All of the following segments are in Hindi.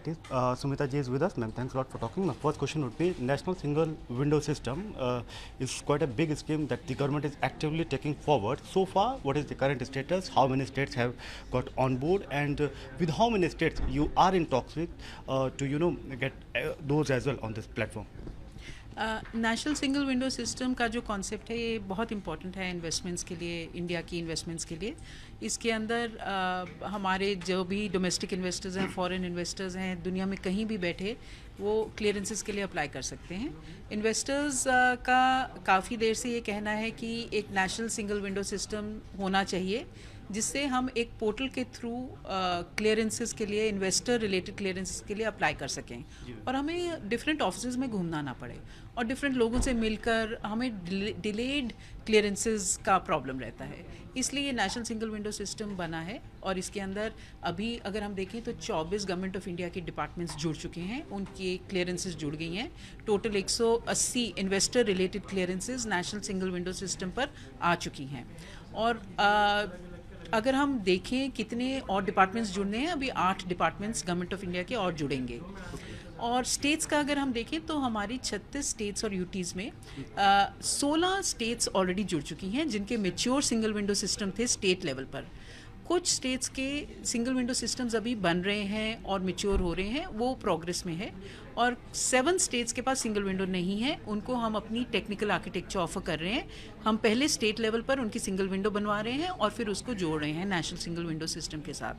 practice. Sumita Ji is with us. Ma'am, thanks a lot for talking. My first question would be, National Single Window System is quite a big scheme that the government is actively taking forward. So far, what is the current status? How many states have got on board, and with how many states you are in talks with to get those as well on this platform? National single window system का जो कॉन्सेप्ट है ये बहुत इम्पॉर्टेंट है इन्वेस्टमेंट्स के लिए, इंडिया की इन्वेस्टमेंट्स के लिए. इसके अंदर हमारे जो भी डोमेस्टिक इन्वेस्टर्स हैं, फॉरेन इन्वेस्टर्स हैं, दुनिया में कहीं भी बैठे वो क्लियरेंसेस के लिए अप्लाई कर सकते हैं. इन्वेस्टर्स का काफ़ी देर से ये कहना है कि एक नेशनल सिंगल विंडो सिस्टम होना चाहिए जिससे हम एक पोर्टल के थ्रू क्लियरेंसेस के लिए, इन्वेस्टर रिलेटेड क्लियरेंसेस के लिए अप्लाई कर सकें और हमें डिफरेंट ऑफिसेज में घूमना ना पड़े और डिफरेंट लोगों से मिलकर. हमें डिलेड क्लियरेंसेस का प्रॉब्लम रहता है, इसलिए ये नेशनल सिंगल विंडो सिस्टम बना है. और इसके अंदर अभी अगर हम देखें तो 24 गवर्नमेंट ऑफ इंडिया के डिपार्टमेंट्स जुड़ चुके हैं, उनकी क्लियरेंसेस जुड़ गई हैं. Total 180 investor related clearances national single window system पर आ चुकी हैं. और अगर हम देखें कितने और डिपार्टमेंट्स जुड़ने हैं, अभी 8 डिपार्टमेंट्स गवर्नमेंट ऑफ इंडिया के और जुड़ेंगे. और स्टेट्स का अगर हम देखें तो हमारी 36 स्टेट्स और यूटीज़ में 16 स्टेट्स ऑलरेडी जुड़ चुकी हैं जिनके मैच्योर सिंगल विंडो सिस्टम थे स्टेट लेवल पर. कुछ स्टेट्स के सिंगल विंडो सिस्टम्स अभी बन रहे हैं और मैच्योर हो रहे हैं, वो प्रोग्रेस में है. और 7 स्टेट्स के पास सिंगल विंडो नहीं है, उनको हम अपनी टेक्निकल आर्किटेक्चर ऑफर कर रहे हैं. हम पहले स्टेट लेवल पर उनकी सिंगल विंडो बनवा रहे हैं और फिर उसको जोड़ रहे हैं नेशनल सिंगल विंडो सिस्टम के साथ.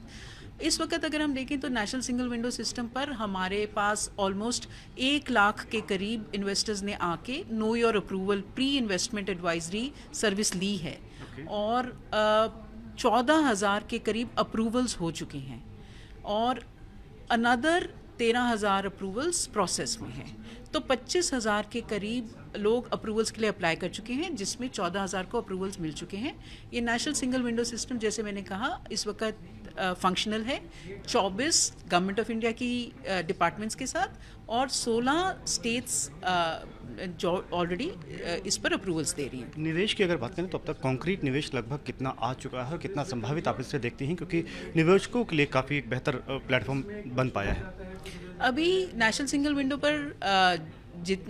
इस वक्त अगर हम देखें तो नेशनल सिंगल विंडो सिस्टम पर हमारे पास ऑलमोस्ट 1 लाख के करीब इन्वेस्टर्स ने आके know your approval pre investment advisory service ली है. और 14,000 के करीब अप्रूवल्स हो चुके हैं और अनदर 13,000 अप्रूवल्स प्रोसेस में हैं. तो 25,000 के करीब लोग अप्रूवल्स के लिए अप्लाई कर चुके हैं, जिसमें 14,000 को अप्रूवल्स मिल चुके हैं. ये नेशनल सिंगल विंडो सिस्टम जैसे मैंने कहा इस वक्त फंक्शनल है 24 गवर्नमेंट ऑफ इंडिया की डिपार्टमेंट्स के साथ और 16 स्टेट्स जो ऑलरेडी इस पर अप्रूवल्स दे रही हैं. निवेश की अगर बात करें तो अब तक कॉन्क्रीट निवेश लगभग कितना आ चुका है और कितना संभावित आप इससे देखते हैं, क्योंकि निवेशकों के लिए काफ़ी एक बेहतर प्लेटफॉर्म बन पाया है. अभी नेशनल सिंगल विंडो पर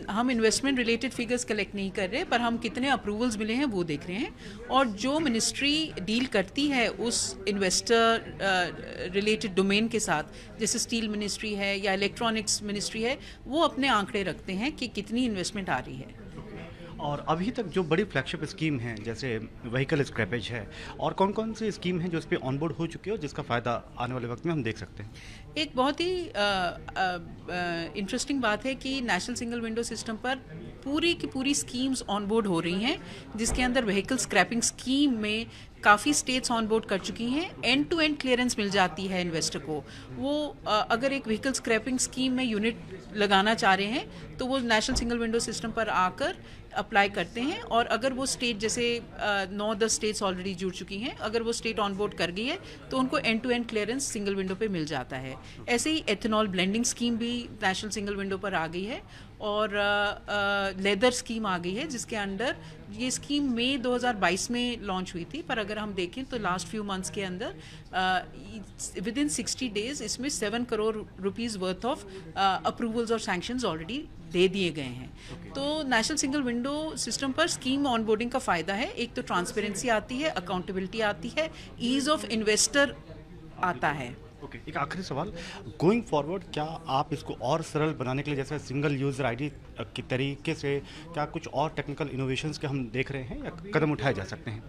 हम इन्वेस्टमेंट रिलेटेड फिगर्स कलेक्ट नहीं कर रहे, पर हम कितने अप्रूवल्स मिले हैं वो देख रहे हैं. और जो मिनिस्ट्री डील करती है उस इन्वेस्टर रिलेटेड डोमेन के साथ, जैसे स्टील मिनिस्ट्री है या इलेक्ट्रॉनिक्स मिनिस्ट्री है, वो अपने आंकड़े रखते हैं कि कितनी इन्वेस्टमेंट आ रही है. और अभी तक जो बड़ी फ्लैगशिप स्कीम है जैसे व्हीकल स्क्रैपेज है, और कौन कौन सी स्कीम है जो इस पर ऑनबोर्ड हो चुकी है और जिसका फ़ायदा आने वाले वक्त में हम देख सकते हैं? एक बहुत ही इंटरेस्टिंग बात है कि नेशनल सिंगल विंडो सिस्टम पर पूरी की पूरी स्कीम्स ऑनबोर्ड हो रही हैं, जिसके अंदर व्हीकल स्क्रैपिंग स्कीम में काफ़ी स्टेट्स ऑनबोर्ड कर चुकी हैं. एंड टू एंड क्लियरेंस मिल जाती है इन्वेस्टर को. वो अगर एक व्हीकल स्क्रैपिंग स्कीम में यूनिट लगाना चाह रहे हैं तो वो नेशनल सिंगल विंडो सिस्टम पर आकर अप्लाई करते हैं. और अगर वो स्टेट जैसे 9-10 स्टेट्स ऑलरेडी जुड़ चुकी हैं, अगर वो स्टेट ऑनबोर्ड कर गई है तो उनको end to end clearance single window पे मिल जाता है. ऐसे ही एथेनॉल ब्लेंडिंग स्कीम भी नेशनल सिंगल विंडो पर आ गई है और लेदर स्कीम आ गई है, जिसके अंडर ये स्कीम मई 2022 में लॉन्च हुई थी. पर अगर हम देखें तो लास्ट फ्यू मंथ्स के अंदर विद इन 60 डेज इसमें 7 crore rupees worth of approvals और सैंक्शंस ऑलरेडी दे दिए गए हैं. तो नेशनल सिंगल विंडो सिस्टम पर स्कीम ऑनबोर्डिंग का फ़ायदा है. एक तो ट्रांसपेरेंसी आती है, अकाउंटेबिलिटी आती है, ईज़ ऑफ इन्वेस्टर आता है. ओके, एक आखिरी सवाल, गोइंग फॉरवर्ड क्या आप इसको और सरल बनाने के लिए जैसे सिंगल यूज़र आईडी के तरीके से क्या कुछ और टेक्निकल इनोवेशंस के हम देख रहे हैं या कदम उठाए जा सकते हैं?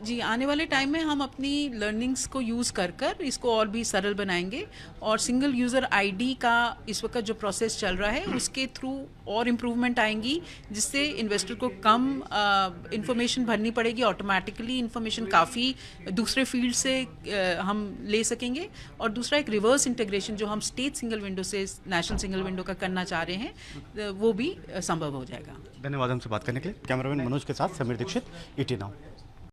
जी, आने वाले टाइम में हम अपनी लर्निंग्स को यूज़ कर कर इसको और भी सरल बनाएंगे. और सिंगल यूज़र आईडी का इस वक्त जो प्रोसेस चल रहा है उसके थ्रू और इम्प्रूवमेंट आएंगी, जिससे इन्वेस्टर को कम इंफॉर्मेशन भरनी पड़ेगी. ऑटोमेटिकली इंफॉर्मेशन काफ़ी दूसरे फील्ड से हम ले सकेंगे. और दूसरा एक रिवर्स इंटीग्रेशन जो हम स्टेट सिंगल विंडो से नेशनल सिंगल विंडो का करना चाह रहे हैं वो भी संभव हो जाएगा. धन्यवाद हमसे बात करने के लिए. कैमरामैन मनोज के साथ समीर दीक्षित, ET Now.